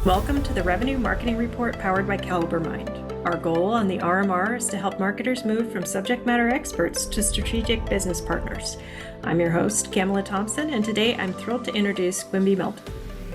Welcome to the Revenue Marketing Report powered by CaliberMind. Our goal on the RMR is to help marketers move from subject matter experts to strategic business partners. I'm your host, Camela Thompson, and today I'm thrilled to introduce Quimby Melton.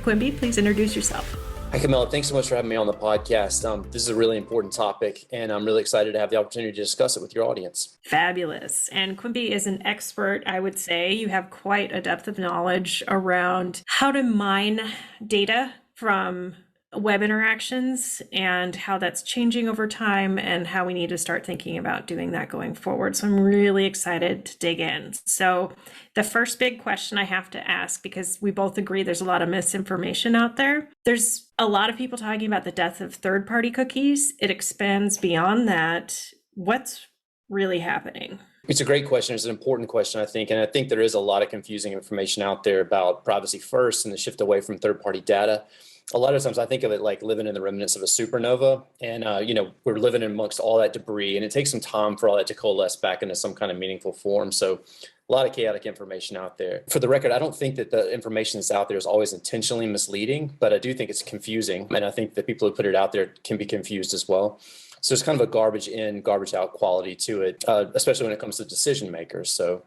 Quimby, please introduce yourself. Hi, Camela. Thanks so much for having me on the podcast. This is a really important topic, and I'm really excited to have the opportunity to discuss it with your audience. Fabulous. And Quimby is an expert, I would say. You have quite a depth of knowledge around how to mine data from web interactions and how that's changing over time and how we need to start thinking about doing that going forward. So I'm really excited to dig in. So the first big question I have to ask, because we both agree there's a lot of misinformation out there. There's a lot of people talking about the death of third-party cookies. It expands beyond that. What's really happening? It's a great question. It's an important question, I think. And I think there is a lot of confusing information out there about privacy first and the shift away from third-party data. A lot of times I think of it like living in the remnants of a supernova, and we're living amongst all that debris, and it takes some time for all that to coalesce back into some kind of meaningful form. So a lot of chaotic information out there. For the record, I don't think that the information that's out there is always intentionally misleading, but I do think it's confusing, and I think the people who put it out there can be confused as well. So it's kind of a garbage in, garbage out quality to it, especially when it comes to decision makers. So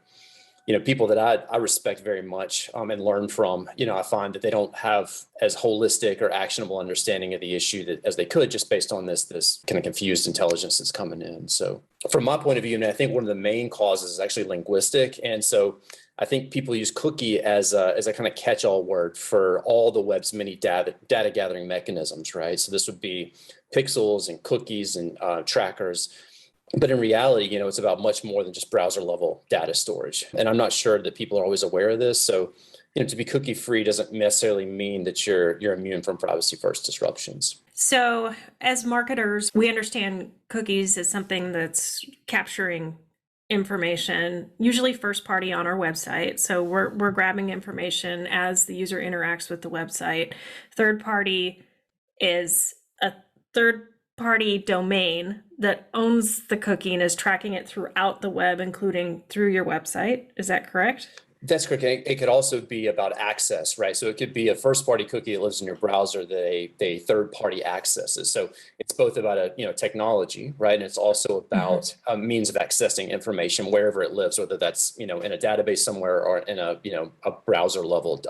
people that I respect very much and learn from, I find that they don't have as holistic or actionable understanding of the issue as they could, just based on this kind of confused intelligence that's coming in. So from my point of view, and I think one of the main causes is actually linguistic. And so I think people use cookie as a kind of catch-all word for all the web's many data gathering mechanisms, right? So this would be pixels and cookies and trackers. But in reality, it's about much more than just browser level data storage. And I'm not sure that people are always aware of this. So, to be cookie free doesn't necessarily mean that you're immune from privacy first disruptions. So as marketers, we understand cookies as something that's capturing information, usually first party on our website. So we're grabbing information as the user interacts with the website. Third party is a third party domain that owns the cookie and is tracking it throughout the web, including through your website. Is that correct? That's correct. It could also be about access, right? So it could be a first party cookie that lives in your browser that a third party accesses. So it's both about technology, right? And it's also about a means of accessing information wherever it lives, whether that's, in a database somewhere or in a browser level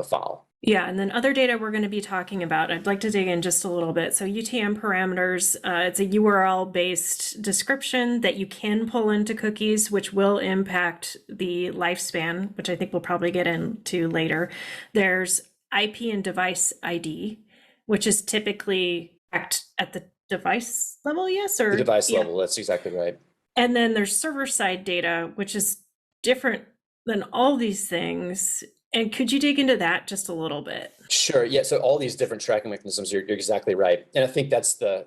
file. Yeah, and then other data we're going to be talking about, I'd like to dig in just a little bit. So UTM parameters, it's a URL-based description that you can pull into cookies, which will impact the lifespan, which I think we'll probably get into later. There's IP and device ID, which is typically at the device level, yes? Or the device level, that's exactly right. And then there's server-side data, which is different than all these things. And could you dig into that just a little bit? Sure. Yeah. So all these different tracking mechanisms, you're exactly right. And I think that's the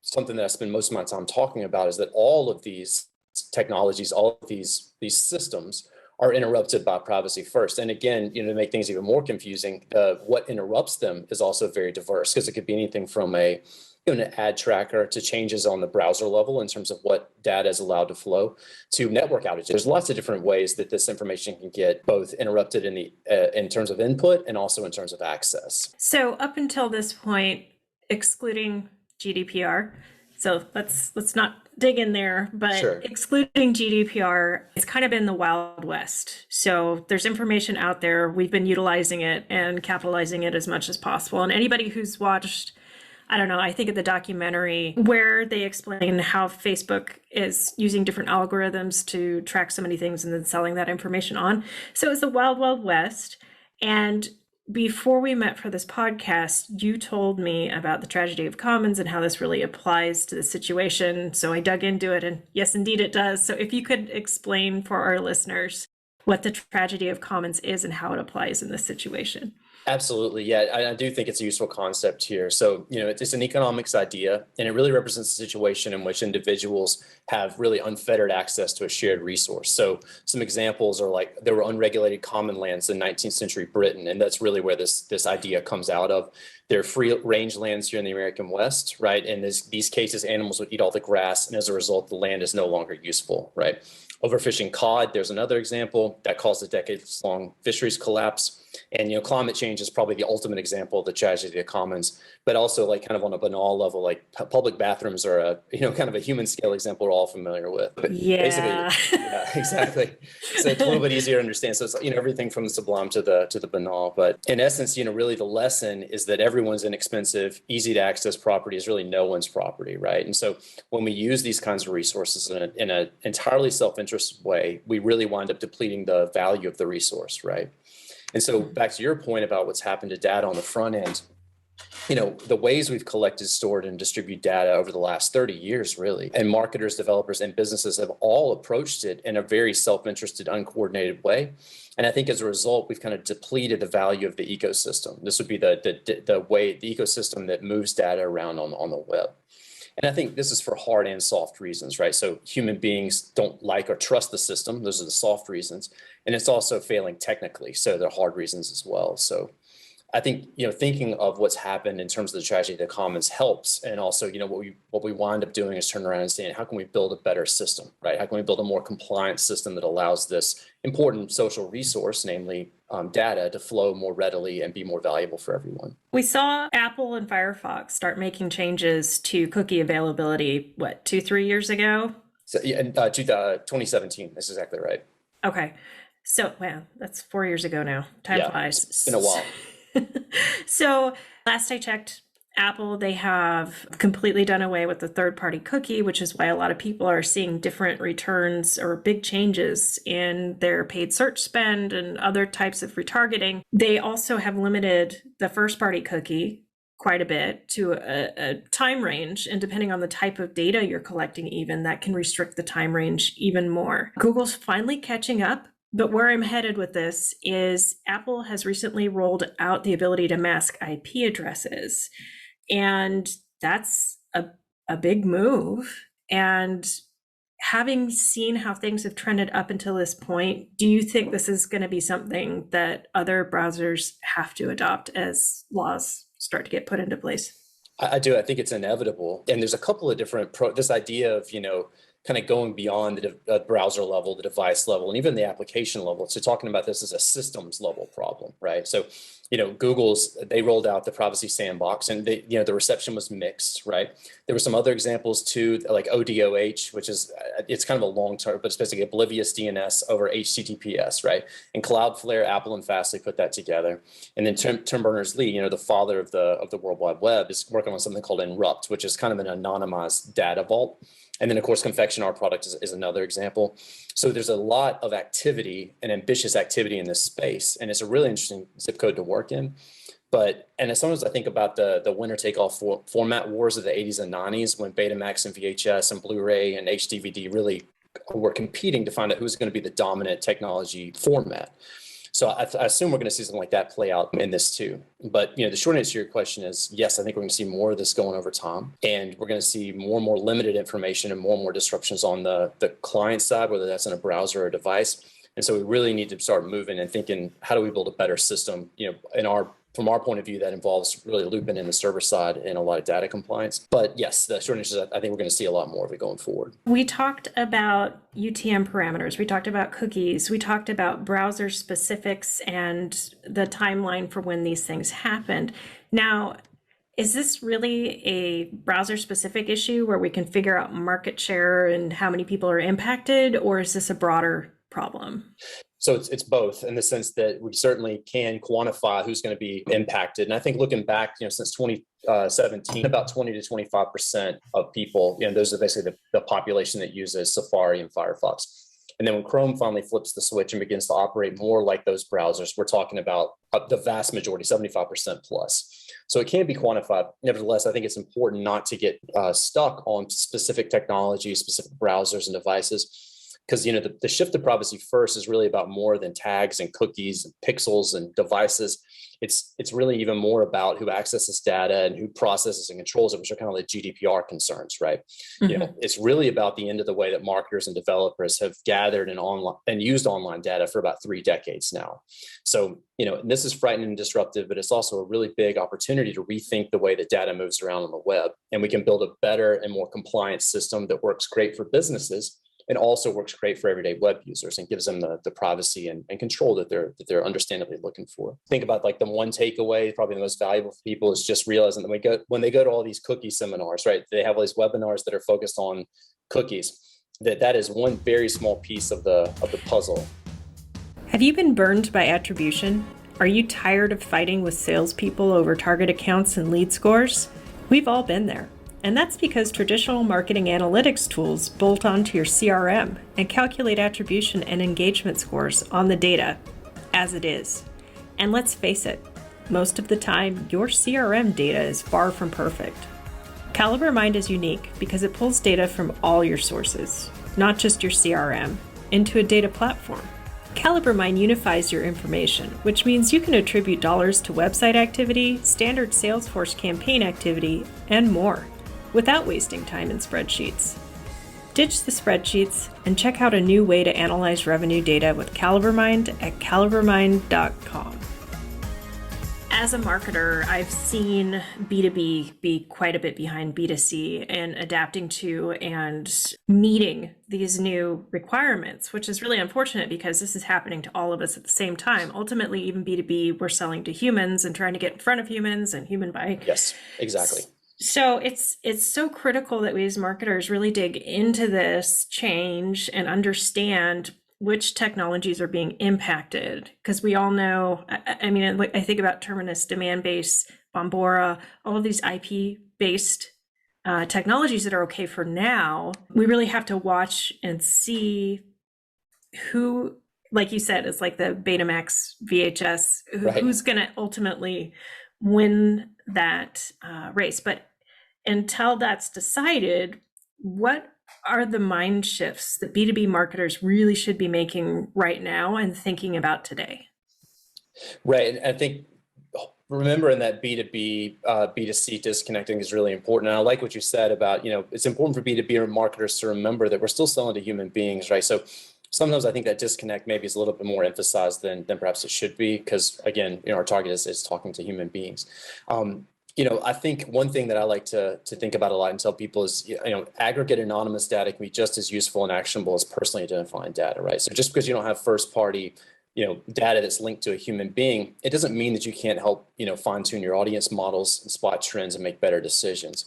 something that I spend most of my time talking about, is that all of these technologies, all of these systems are interrupted by privacy first. And again, to make things even more confusing, what interrupts them is also very diverse, because it could be anything from an ad tracker to changes on the browser level in terms of what data is allowed to flow, to network outages. There's lots of different ways that this information can get both interrupted in terms of input and also in terms of access. So up until this point, excluding GDPR, so let's not dig in there, but sure. Excluding GDPR, it's kind of been the Wild West. So there's information out there. We've been utilizing it and capitalizing it as much as possible. And anybody who's watched, I don't know, I think of the documentary where they explain how Facebook is using different algorithms to track so many things and then selling that information on. So it's the Wild, Wild West. And before we met for this podcast, you told me about the tragedy of commons and how this really applies to the situation. So I dug into it, and yes, indeed it does. So if you could explain for our listeners what the tragedy of commons is and how it applies in this situation. Absolutely. Yeah, I do think it's a useful concept here. So, it's an economics idea, and it really represents a situation in which individuals have really unfettered access to a shared resource. So some examples are like there were unregulated common lands in 19th century Britain, and that's really where this idea comes out of. There are free range lands here in the American West, right? And these cases, animals would eat all the grass, and as a result, the land is no longer useful, right? Overfishing cod, there's another example that caused a decades-long fisheries collapse. And, climate change is probably the ultimate example of the tragedy of the commons, but also like kind of on a banal level, like public bathrooms are a, kind of a human scale example we're all familiar with. But basically, yeah, exactly. So it's a little bit easier to understand. So it's, everything from the sublime to the banal. But in essence, really the lesson is that everyone's inexpensive, easy to access property is really no one's property, right? And so when we use these kinds of resources in an entirely self-interested way, we really wind up depleting the value of the resource, right? And so back to your point about what's happened to data on the front end, the ways we've collected, stored, and distributed data over the last 30 years, really, and marketers, developers, and businesses have all approached it in a very self-interested, uncoordinated way. And I think as a result, we've kind of depleted the value of the ecosystem. This would be the way, the ecosystem that moves data around on the web. And I think this is for hard and soft reasons, right? So human beings don't like or trust the system. Those are the soft reasons. And it's also failing technically. So they're hard reasons as well. So I think, thinking of what's happened in terms of the tragedy of the commons helps. And also, what we wind up doing is turn around and saying, how can we build a better system, right? How can we build a more compliant system that allows this important social resource, namely data, to flow more readily and be more valuable for everyone? We saw Apple and Firefox start making changes to cookie availability, 2-3 years ago? So, yeah, 2017, that's exactly right. Okay. So, wow, that's 4 years ago now. Time flies. It's been a while. So last I checked, Apple, they have completely done away with the third-party cookie, which is why a lot of people are seeing different returns or big changes in their paid search spend and other types of retargeting. They also have limited the first-party cookie quite a bit to a time range, and depending on the type of data you're collecting, even that can restrict the time range even more. Google's finally catching up. But where I'm headed with this is Apple has recently rolled out the ability to mask IP addresses. And that's a big move. And having seen how things have trended up until this point, do you think this is going to be something that other browsers have to adopt as laws start to get put into place? I do. I think it's inevitable. And there's a couple of different, this idea of, kind of going beyond the browser level, the device level, and even the application level. So talking about this as a systems level problem, right? So, they rolled out the privacy sandbox, and the reception was mixed, right? There were some other examples too, like ODOH, which is, it's kind of a long term, but it's basically oblivious DNS over HTTPS, right? And Cloudflare, Apple, and Fastly put that together. And then Tim Berners-Lee, the father of the World Wide Web, is working on something called Erupt, which is kind of an anonymized data vault. And then, of course, Confectionio, our product, is another example. So there's a lot of activity and ambitious activity in this space. And it's a really interesting zip code to work in. And sometimes I think about the winner-take-all format wars of the 80s and 90s, when Betamax and VHS and Blu-ray and HD-DVD really were competing to find out who's going to be the dominant technology format. So I assume we're going to see something like that play out in this too. But the short answer to your question is yes. I think we're going to see more of this going over time, and we're going to see more and more limited information and more disruptions on the client side, whether that's in a browser or a device. And so we really need to start moving and thinking, how do we build a better system? From our point of view, that involves really looping in the server side and a lot of data compliance. But yes, the short answer is I think we're going to see a lot more of it going forward. We talked about UTM parameters. We talked about cookies. We talked about browser specifics and the timeline for when these things happened. Now, is this really a browser specific issue where we can figure out market share and how many people are impacted, or is this a broader problem? So it's both, in the sense that we certainly can quantify who's going to be impacted. And I think looking back, since 2017, about 20 to 25% of people, those are basically the population that uses Safari and Firefox. And then when Chrome finally flips the switch and begins to operate more like those browsers, we're talking about the vast majority, 75% plus. So it can be quantified. Nevertheless, I think it's important not to get stuck on specific technology, specific browsers and devices. Because the shift to privacy first is really about more than tags and cookies and pixels and devices. It's really even more about who accesses data and who processes and controls it, which are kind of like GDPR concerns, right? Mm-hmm. It's really about the end of the way that marketers and developers have gathered and used online data for about 3 decades now. So this is frightening and disruptive, but it's also a really big opportunity to rethink the way that data moves around on the web, and we can build a better and more compliant system that works great for businesses, and also works great for everyday web users and gives them the privacy and control that they're understandably looking for. Think about like the one takeaway, probably the most valuable for people, is just realizing that when they go to all these cookie seminars, right? They have all these webinars that are focused on cookies. That is one very small piece of the puzzle. Have you been burned by attribution? Are you tired of fighting with salespeople over target accounts and lead scores? We've all been there. And that's because traditional marketing analytics tools bolt onto your CRM and calculate attribution and engagement scores on the data as it is. And let's face it, most of the time, your CRM data is far from perfect. CaliberMind is unique because it pulls data from all your sources, not just your CRM, into a data platform. CaliberMind unifies your information, which means you can attribute dollars to website activity, standard Salesforce campaign activity, and more, without wasting time in spreadsheets. Ditch the spreadsheets and check out a new way to analyze revenue data with CaliberMind at calibermind.com. As a marketer, I've seen B2B be quite a bit behind B2C in adapting to and meeting these new requirements, which is really unfortunate because this is happening to all of us at the same time. Ultimately, even B2B, we're selling to humans and trying to get in front of humans and human by. Yes, exactly. So it's so critical that we as marketers really dig into this change and understand which technologies are being impacted, because we all know, I mean, I think about Terminus, Demandbase, Bombora, all of these IP-based technologies that are okay for now. We really have to watch and see who, like you said, it's like the Betamax VHS, who's going to ultimately win that race. But until that's decided, what are the mind shifts that B2B marketers really should be making right now and thinking about today? Right. And I think remembering that B2B, B2C disconnecting is really important. And I like what you said about, it's important for B2B marketers to remember that we're still selling to human beings, right? So sometimes I think that disconnect maybe is a little bit more emphasized than perhaps it should be, because again, our target is talking to human beings. I think one thing that I like to think about a lot and tell people is, aggregate anonymous data can be just as useful and actionable as personally identifying data, right? So just because you don't have first party, data that's linked to a human being, it doesn't mean that you can't help, fine tune your audience models and spot trends and make better decisions.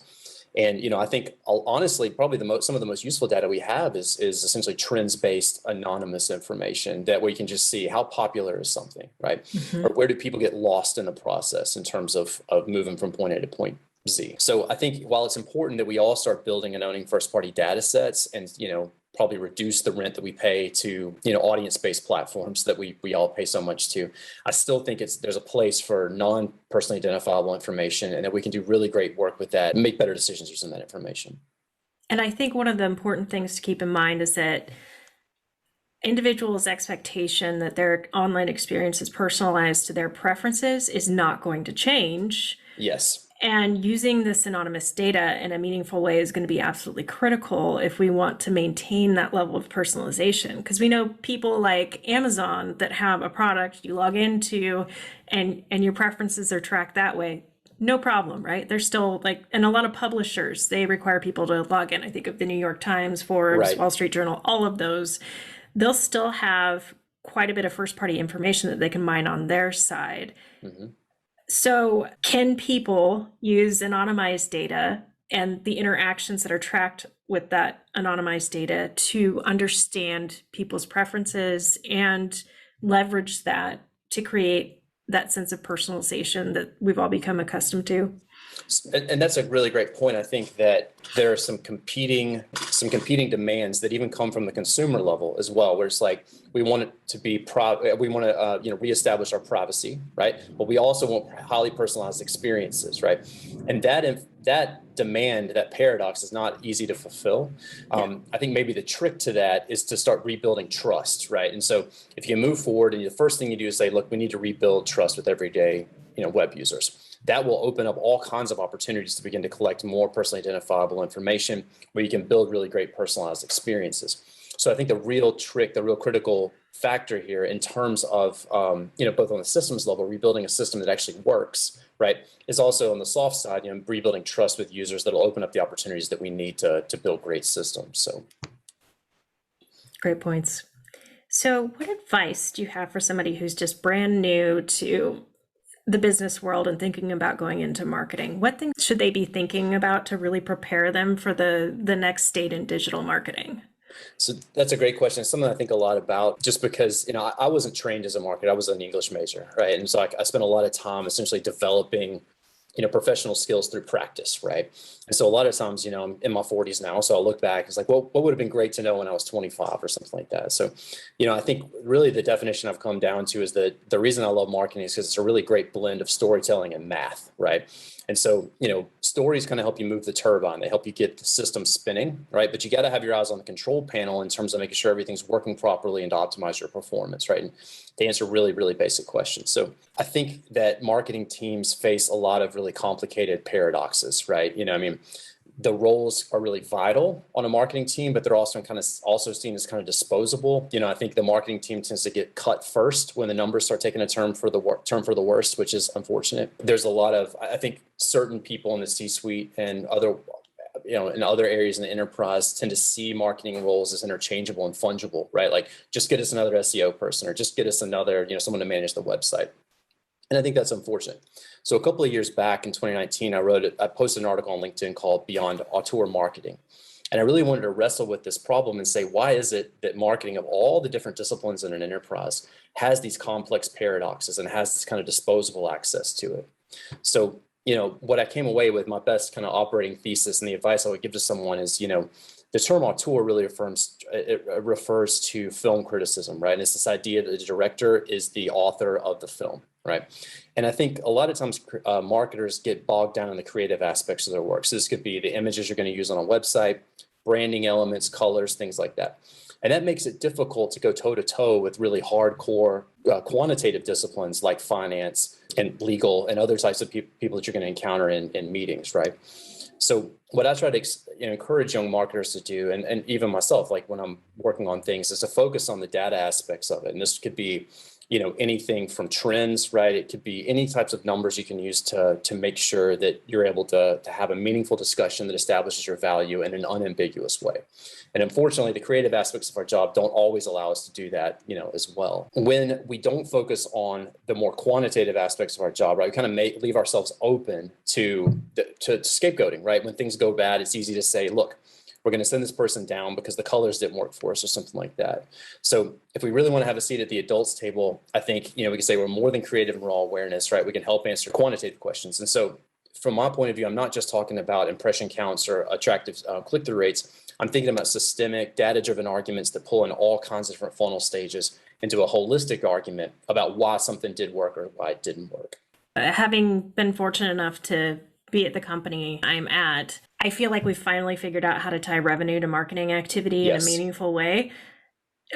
And, I think honestly, probably some of the most useful data we have is essentially trends-based anonymous information that we can just see how popular is something, right? Mm-hmm. Or where do people get lost in the process in terms of moving from point A to point Z. So I think while it's important that we all start building and owning first-party data sets and, probably reduce the rent that we pay to, audience-based platforms that we all pay so much to, I still think there's a place for non-personally identifiable information, and that we can do really great work with that and make better decisions using that information. And I think one of the important things to keep in mind is that individuals' expectation that their online experience is personalized to their preferences is not going to change. Yes. And using this anonymous data in a meaningful way is going to be absolutely critical if we want to maintain that level of personalization. Because we know people like Amazon that have a product you log into and your preferences are tracked that way. No problem, right? They're still and a lot of publishers, they require people to log in. I think of the New York Times, Forbes, right. Wall Street Journal, all of those. They'll still have quite a bit of first-party information that they can mine on their side. Mm-hmm. So can people use anonymized data and the interactions that are tracked with that anonymized data to understand people's preferences and leverage that to create that sense of personalization that we've all become accustomed to? And that's a really great point. I think that there are some competing demands that even come from the consumer level as well, where it's like we want it to be we want to reestablish our privacy, right? But we also want highly personalized experiences, right? And that demand, that paradox, is not easy to fulfill. I think maybe the trick to that is to start rebuilding trust, right? And so if you move forward and the first thing you do is say, look, we need to rebuild trust with everyday web users. That will open up all kinds of opportunities to begin to collect more personally identifiable information where you can build really great personalized experiences. So I think the real trick, the real critical factor here in terms of, both on the systems level, rebuilding a system that actually works, right, is also on the soft side, rebuilding trust with users that will open up the opportunities that we need to build great systems. So. Great points. So what advice do you have for somebody who's just brand new to the business world and thinking about going into marketing? What things should they be thinking about to really prepare them for the next state in digital marketing? So that's a great question. It's something I think a lot about just because, I wasn't trained as a marketer. I was an English major, right? And so I spent a lot of time essentially developing professional skills through practice, right? And so a lot of times, I'm in my 40s now, so I look back, it's like, well, what would have been great to know when I was 25 or something like that. So, I think really the definition I've come down to is that the reason I love marketing is because it's a really great blend of storytelling and math, right? And so, stories kind of help you move the turbine. They help you get the system spinning, right? But you got to have your eyes on the control panel in terms of making sure everything's working properly and to optimize your performance, right? And to answer really, really basic questions. So I think that marketing teams face a lot of really complicated paradoxes, right? The roles are really vital on a marketing team, but they're also also seen as kind of disposable. I think the marketing team tends to get cut first when the numbers start taking a turn for the worst, which is unfortunate. There's a lot of, I think, certain people in the C-suite and other, in other areas in the enterprise tend to see marketing roles as interchangeable and fungible, right? Like just get us another SEO person or just get us another, someone to manage the website. And I think that's unfortunate. So a couple of years back in 2019, I posted an article on LinkedIn called Beyond Auteur Marketing. And I really wanted to wrestle with this problem and say, why is it that marketing of all the different disciplines in an enterprise has these complex paradoxes and has this kind of disposable access to it? So, what I came away with, my best kind of operating thesis and the advice I would give to someone is, the term auteur really refers to film criticism, right? And it's this idea that the director is the author of the film, right? And I think a lot of times marketers get bogged down in the creative aspects of their work. So this could be the images you're going to use on a website, branding elements, colors, things like that. And that makes it difficult to go toe to toe with really hardcore quantitative disciplines like finance and legal and other types of people that you're going to encounter in meetings, right? So what I try to encourage young marketers to do, and even myself, like when I'm working on things, is to focus on the data aspects of it. And this could be, anything from trends, right? It could be any types of numbers you can use to make sure that you're able to have a meaningful discussion that establishes your value in an unambiguous way. And unfortunately, the creative aspects of our job don't always allow us to do that, as well. When we don't focus on the more quantitative aspects of our job, right, we kind of leave ourselves open to scapegoating, right? When things go bad, it's easy to say, look, we're going to send this person down because the colors didn't work for us or something like that. So if we really want to have a seat at the adults table, I think, we can say we're more than creative and raw awareness, right? We can help answer quantitative questions. And so from my point of view, I'm not just talking about impression counts or attractive click-through rates. I'm thinking about systemic, data-driven arguments that pull in all kinds of different funnel stages into a holistic argument about why something did work or why it didn't work. Having been fortunate enough to be at the company I'm at, I feel like we've finally figured out how to tie revenue to marketing activity in a meaningful way.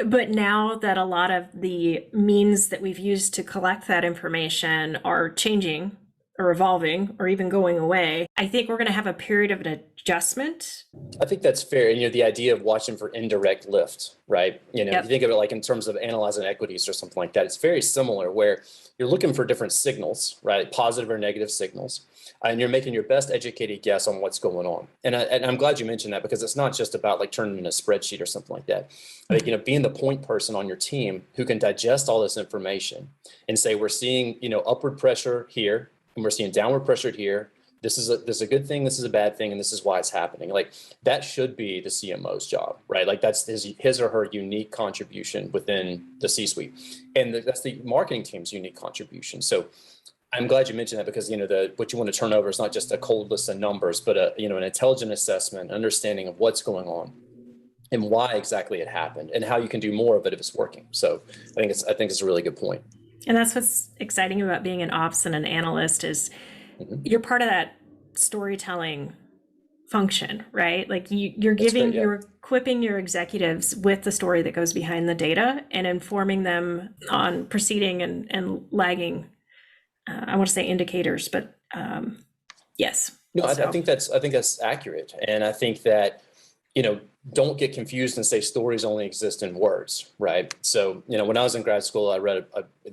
But now that a lot of the means that we've used to collect that information are changing or evolving or even going away, I think we're going to have a period of an adjustment. I think that's fair. And, the idea of watching for indirect lift, right? You think of it like in terms of analyzing equities or something like that. It's very similar where you're looking for different signals, right? Positive or negative signals. And you're making your best educated guess on what's going on. And I'm glad you mentioned that because it's not just about like turning in a spreadsheet or something like that. I think, being the point person on your team who can digest all this information and say, we're seeing, upward pressure here and we're seeing downward pressure here. This is a good thing, this is a bad thing, and this is why it's happening. Like that should be the CMO's job, right? Like that's his or her unique contribution within the C-suite. And that's the marketing team's unique contribution. So I'm glad you mentioned that because, what you want to turn over is not just a cold list of numbers, but an intelligent assessment, understanding of what's going on and why exactly it happened and how you can do more of it if it's working. So I think it's a really good point. And that's what's exciting about being an ops and an analyst is you're part of that storytelling function, right? Like you're giving, you're equipping your executives with the story that goes behind the data and informing them on preceding and lagging, I want to say indicators, but yes. No, I think that's accurate. And I think that don't get confused and say stories only exist in words, right? So, when I was in grad school, I read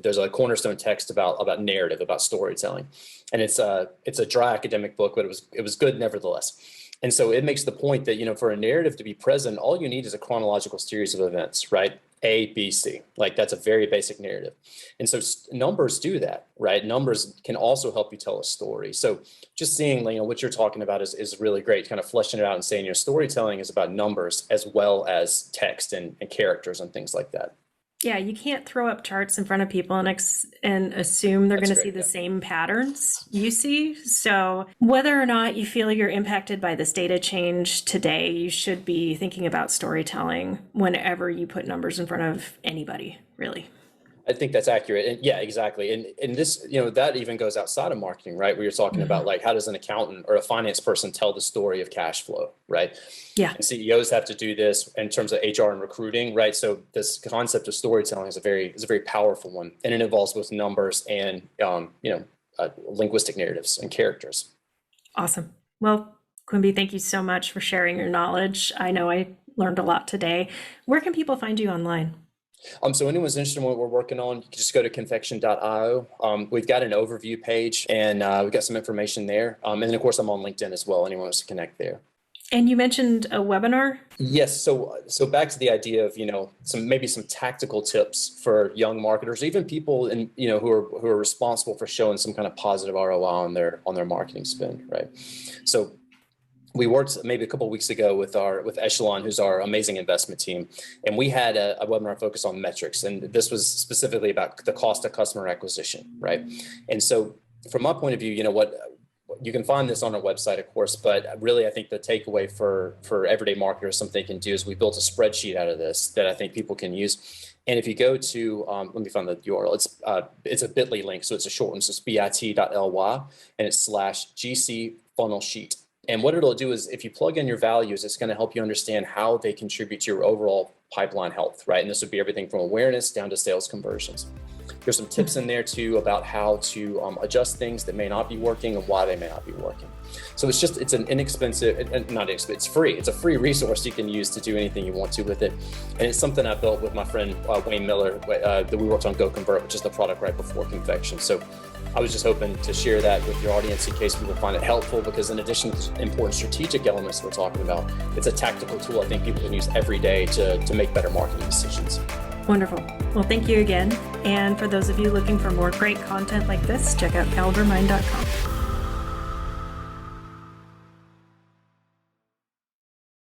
there's a cornerstone text about narrative, about storytelling, and it's a dry academic book, but it was good nevertheless. And so it makes the point that, for a narrative to be present, all you need is a chronological series of events, right? A, B, C. Like, that's a very basic narrative. And so numbers do that, right? Numbers can also help you tell a story. So just seeing, what you're talking about is really great, kind of fleshing it out and saying your storytelling is about numbers as well as text and characters and things like that. Yeah, you can't throw up charts in front of people and assume they're going to see the same patterns you see. So whether or not you feel you're impacted by this data change today, you should be thinking about storytelling whenever you put numbers in front of anybody, really. I think that's accurate. And yeah, exactly. And this, that even goes outside of marketing, right? Where you're talking about like, how does an accountant or a finance person tell the story of cash flow, right? Yeah. And CEOs have to do this in terms of HR and recruiting, right? So this concept of storytelling is a very powerful one, and it involves both numbers and, linguistic narratives and characters. Awesome. Well, Quimby, thank you so much for sharing your knowledge. I know I learned a lot today. Where can people find you online? So anyone's interested in what we're working on, you can just go to confection.io. We've got an overview page, and we've got some information there. And then, of course, I'm on LinkedIn as well. Anyone wants to connect there. And you mentioned a webinar? Yes. So back to the idea of, some tactical tips for young marketers, even people who are responsible for showing some kind of positive ROI on their marketing spend, right? So we worked maybe a couple of weeks ago with Echelon, who's our amazing investment team, and we had a webinar focused on metrics, and this was specifically about the cost of customer acquisition, right? And so, from my point of view, you can find this on our website, of course, but really, I think the takeaway for everyday marketers, something they can do is we built a spreadsheet out of this that I think people can use. And if you go to, let me find the URL. It's a bit.ly link, so it's a short one. So it's bit.ly, and it's /GC funnel sheet. And what it'll do is if you plug in your values, it's going to help you understand how they contribute to your overall pipeline health, right? And this would be everything from awareness down to sales conversions. There's some tips in there too about how to adjust things that may not be working and why they may not be working. So it's an inexpensive, it's free. It's a free resource you can use to do anything you want to with it. And it's something I built with my friend Wayne Miller that we worked on Go Convert, which is the product right before Confection. So I was just hoping to share that with your audience in case people find it helpful, because in addition to important strategic elements we're talking about, it's a tactical tool I think people can use every day to make better marketing decisions. Wonderful. Well, thank you again. And for those of you looking for more great content like this, check out calibermind.com.